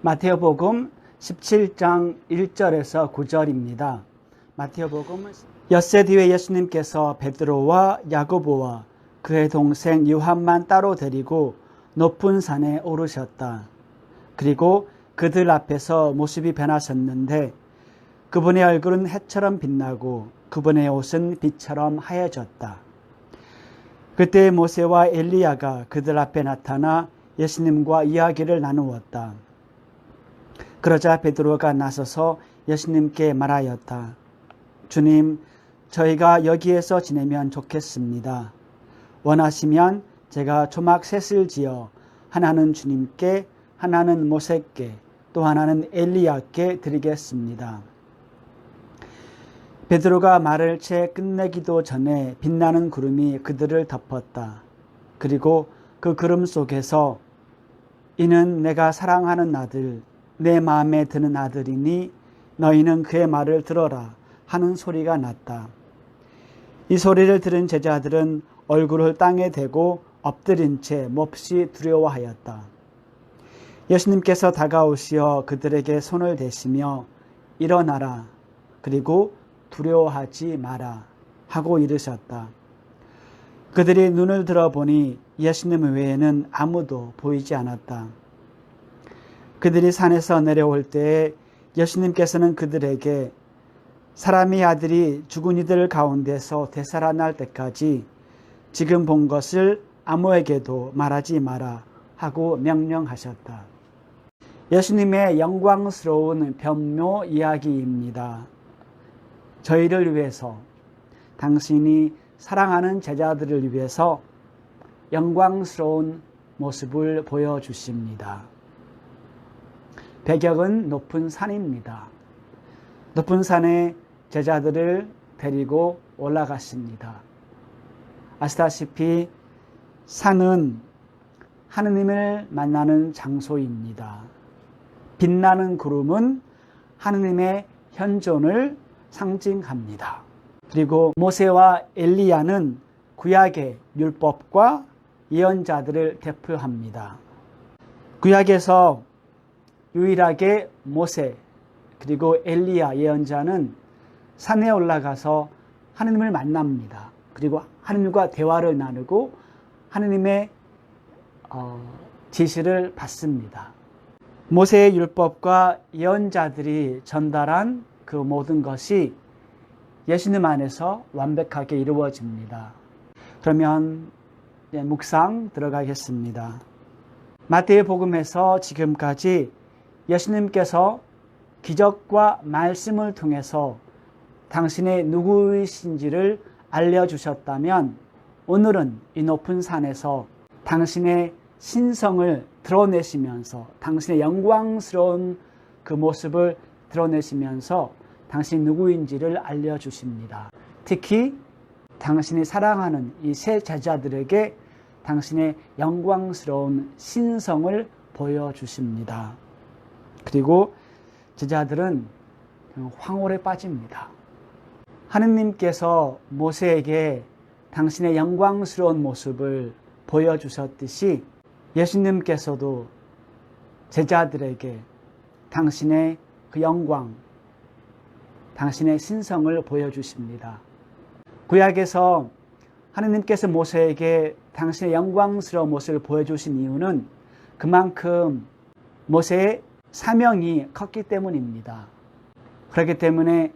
마태복음 17장 1절에서 9절입니다. 마태복음 엿새 뒤에 예수님께서 베드로와 야고보와 그의 동생 요한만 따로 데리고 높은 산에 오르셨다. 그리고 그들 앞에서 모습이 변하셨는데 그분의 얼굴은 해처럼 빛나고 그분의 옷은 빛처럼 하얘졌다. 그때 모세와 엘리야가 그들 앞에 나타나 예수님과 이야기를 나누었다. 그러자 베드로가 나서서 예수님께 말하였다. 주님, 저희가 여기에서 지내면 좋겠습니다. 원하시면 제가 초막 셋을 지어 하나는 주님께, 하나는 모세께, 또 하나는 엘리야께 드리겠습니다. 베드로가 말을 채 끝내기도 전에 빛나는 구름이 그들을 덮었다. 그리고 그 구름 속에서 이는 내가 사랑하는 아들, 내 마음에 드는 아들이니 너희는 그의 말을 들어라 하는 소리가 났다. 이 소리를 들은 제자들은 얼굴을 땅에 대고 엎드린 채 몹시 두려워하였다. 예수님께서 다가오시어 그들에게 손을 대시며 일어나라, 그리고 두려워하지 마라 하고 이르셨다. 그들이 눈을 들어보니 예수님 외에는 아무도 보이지 않았다. 그들이 산에서 내려올 때에 예수님께서는 그들에게 사람의 아들이 죽은 이들 가운데서 되살아날 때까지 지금 본 것을 아무에게도 말하지 마라 하고 명령하셨다. 예수님의 영광스러운 변묘 이야기입니다. 저희를 위해서, 당신이 사랑하는 제자들을 위해서 영광스러운 모습을 보여주십니다. 배경은 높은 산입니다. 높은 산에 제자들을 데리고 올라갔습니다. 아시다시피 산은 하느님을 만나는 장소입니다. 빛나는 구름은 하느님의 현존을 상징합니다. 그리고 모세와 엘리야는 구약의 율법과 예언자들을 대표합니다. 구약에서 유일하게 모세 그리고 엘리야 예언자는 산에 올라가서 하느님을 만납니다. 그리고 하느님과 대화를 나누고 하느님의 지시를 받습니다. 모세의 율법과 예언자들이 전달한 그 모든 것이 예수님 안에서 완벽하게 이루어집니다. 그러면 묵상 들어가겠습니다. 마태복음에서 지금까지 예수님께서 기적과 말씀을 통해서 당신의 누구이신지를 알려주셨다면 오늘은 이 높은 산에서 당신의 신성을 드러내시면서 당신의 영광스러운 그 모습을 드러내시면서 당신이 누구인지를 알려주십니다. 특히 당신이 사랑하는 이 세 제자들에게 당신의 영광스러운 신성을 보여주십니다. 그리고 제자들은 황홀에 빠집니다. 하느님께서 모세에게 당신의 영광스러운 모습을 보여주셨듯이 예수님께서도 제자들에게 당신의 그 영광, 당신의 신성을 보여주십니다. 구약에서 하느님께서 모세에게 당신의 영광스러운 모습을 보여주신 이유는 그만큼 모세의 사명이 컸기 때문입니다. 그렇기 때문에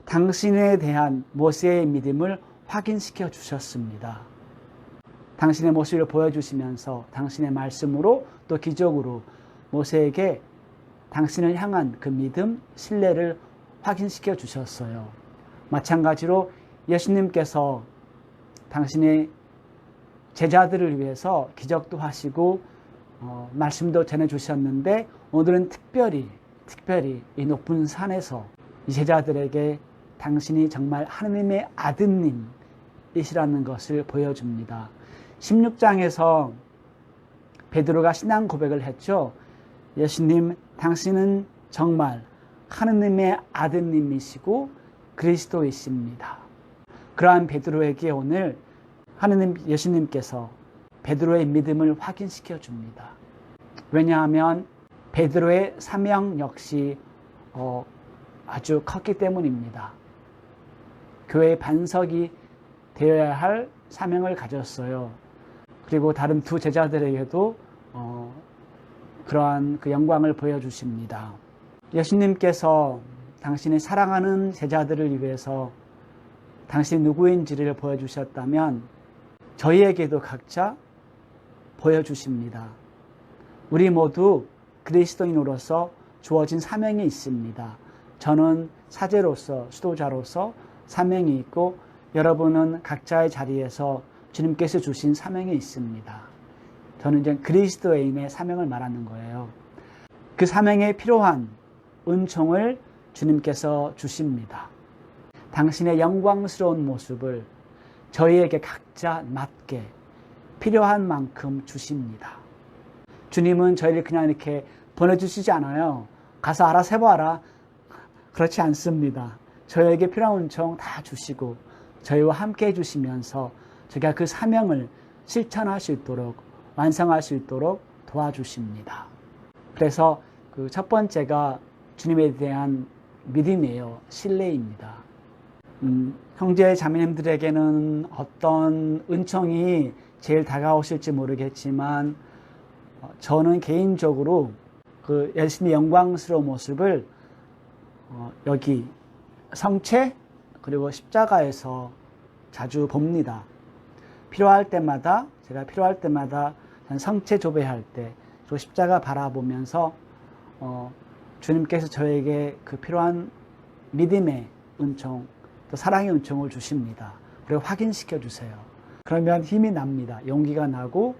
당신에 대한 모세의 믿음을 확인시켜 주셨습니다. 당신의 모습을 보여주시면서 당신의 말씀으로 또 기적으로 모세에게 당신을 향한 그 믿음, 신뢰를 확인시켜 주셨어요. 마찬가지로 예수님께서 당신의 제자들을 위해서 기적도 하시고 말씀도 전해주셨는데 오늘은 특별히 이 높은 산에서 이 제자들에게 당신이 정말 하느님의 아드님이시라는 것을 보여줍니다. 16장에서 베드로가 신앙 고백을 했죠. 예수님, 당신은 정말 하느님의 아드님이시고 그리스도이십니다. 그러한 베드로에게 오늘 예수님께서 베드로의 믿음을 확인시켜 줍니다. 왜냐하면 베드로의 사명 역시 아주 컸기 때문입니다. 교회의 반석이 되어야 할 사명을 가졌어요. 그리고 다른 두 제자들에게도 그러한 그 영광을 보여주십니다. 예수님께서 당신의 사랑하는 제자들을 위해서 당신이 누구인지를 보여주셨다면 저희에게도 각자 보여주십니다. 우리 모두 그리스도인으로서 주어진 사명이 있습니다. 저는 사제로서, 수도자로서 사명이 있고 여러분은 각자의 자리에서 주님께서 주신 사명이 있습니다. 저는 이제 그리스도인의 사명을 말하는 거예요. 그 사명에 필요한 은총을 주님께서 주십니다. 당신의 영광스러운 모습을 저희에게 각자 맞게 필요한 만큼 주십니다. 주님은 저희를 그냥 이렇게 보내주시지 않아요. 가서 알아서 해봐라. 그렇지 않습니다. 저희에게 필요한 은총 다 주시고 저희와 함께 해주시면서 저희가 그 사명을 실천할 수 있도록 완성할 수 있도록 도와주십니다. 그래서 그 첫 번째가 주님에 대한 믿음이에요. 신뢰입니다. 형제 자매님들에게는 어떤 은총이 제일 다가오실지 모르겠지만 저는 개인적으로 그 예수님의 영광스러운 모습을 여기 성체 그리고 십자가에서 자주 봅니다. 필요할 때마다 제가 필요할 때마다 성체 조배할 때 그리고 십자가 바라보면서 주님께서 저에게 그 필요한 믿음의 은총 또 사랑의 은총을 주십니다. 그리고 확인시켜 주세요. 그러면 힘이 납니다. 용기가 나고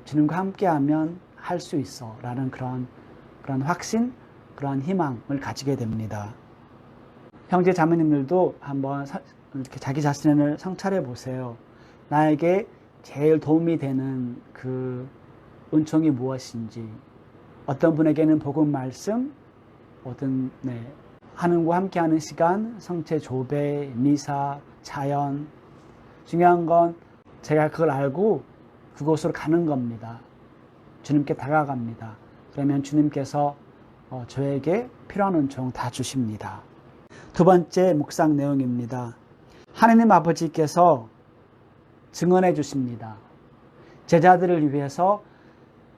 주님과 함께하면 할 수 있어 라는 그런 확신, 그런 희망을 가지게 됩니다. 형제 자매님들도 한번 이렇게 자기 자신을 성찰해 보세요. 나에게 제일 도움이 되는 그 은총이 무엇인지, 어떤 분에게는 복음 말씀, 어떤 하느님과 함께하는 시간, 성체 조배, 미사, 자연. 중요한 건 제가 그걸 알고 그곳으로 가는 겁니다. 주님께 다가갑니다. 그러면 주님께서 저에게 필요한 은총 다 주십니다. 두 번째 묵상 내용입니다. 하느님 아버지께서 증언해 주십니다. 제자들을 위해서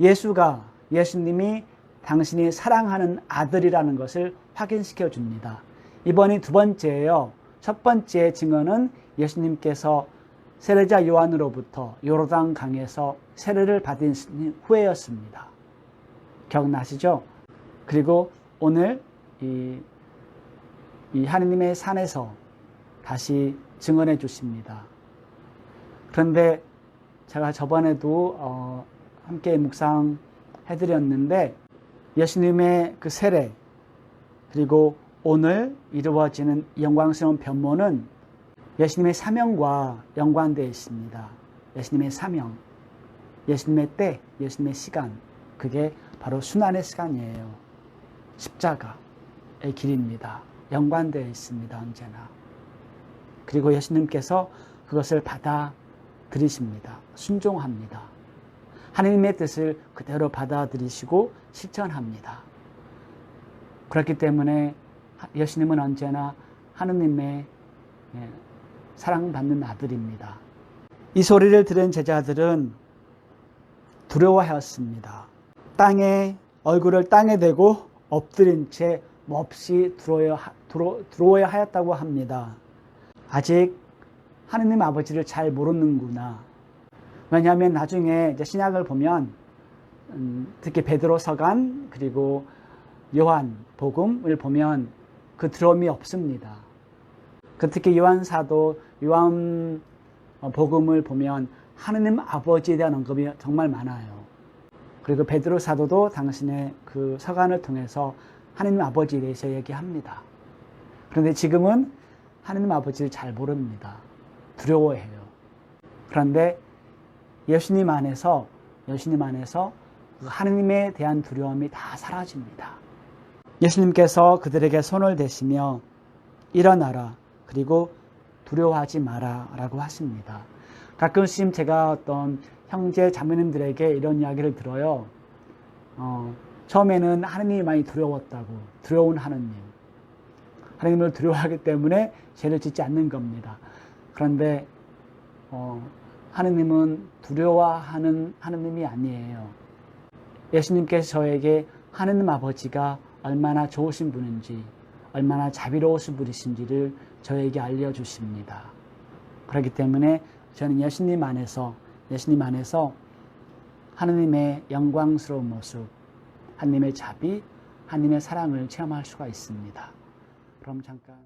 예수님이 당신이 사랑하는 아들이라는 것을 확인시켜 줍니다. 이번이 두 번째예요. 첫 번째 증언은 예수님께서 세례자 요한으로부터 요르단 강에서 세례를 받은 후에였습니다. 기억나시죠? 그리고 오늘 이 하느님의 산에서 다시 증언해 주십니다. 그런데 제가 저번에도 함께 묵상해 드렸는데 예수님의 그 세례 그리고 오늘 이루어지는 영광스러운 변모는 예수님의 사명과 연관되어 있습니다. 예수님의 사명, 예수님의 때, 예수님의 시간, 그게 바로 순환의 시간이에요. 십자가의 길입니다. 연관되어 있습니다. 언제나. 그리고 예수님께서 그것을 받아들이십니다. 순종합니다. 하나님의 뜻을 그대로 받아들이시고 실천합니다. 그렇기 때문에 예수님은 언제나 하느님의 사랑받는 아들입니다. 이 소리를 들은 제자들은 두려워하였습니다. 얼굴을 땅에 대고 엎드린 채 몹시 두려워야 하였다고 합니다. 아직 하느님 아버지를 잘 모르는구나. 왜냐하면 나중에 이제 신약을 보면 특히 베드로서간 그리고 요한 복음을 보면 그 두려움이 없습니다. 특히 요한사도 요한 복음을 보면 하느님 아버지에 대한 언급이 정말 많아요. 그리고 베드로 사도도 당신의 그 서간을 통해서 하느님 아버지에 대해서 얘기합니다. 그런데 지금은 하느님 아버지를 잘 모릅니다. 두려워해요. 그런데 예수님 안에서 그 하느님에 대한 두려움이 다 사라집니다. 예수님께서 그들에게 손을 대시며 일어나라 그리고 두려워하지 마라 라고 하십니다. 가끔씩 제가 어떤 형제 자매님들에게 이런 이야기를 들어요. 처음에는 하느님이 많이 두려웠다고. 두려운 하느님. 하느님을 두려워하기 때문에 죄를 짓지 않는 겁니다. 그런데 하느님은 두려워하는 하느님이 아니에요. 예수님께서 저에게 하느님 아버지가 얼마나 좋으신 분인지, 얼마나 자비로우신 분이신지를 저에게 알려주십니다. 그렇기 때문에 저는 예수님 안에서 하느님의 영광스러운 모습, 하느님의 자비, 하느님의 사랑을 체험할 수가 있습니다. 그럼 잠깐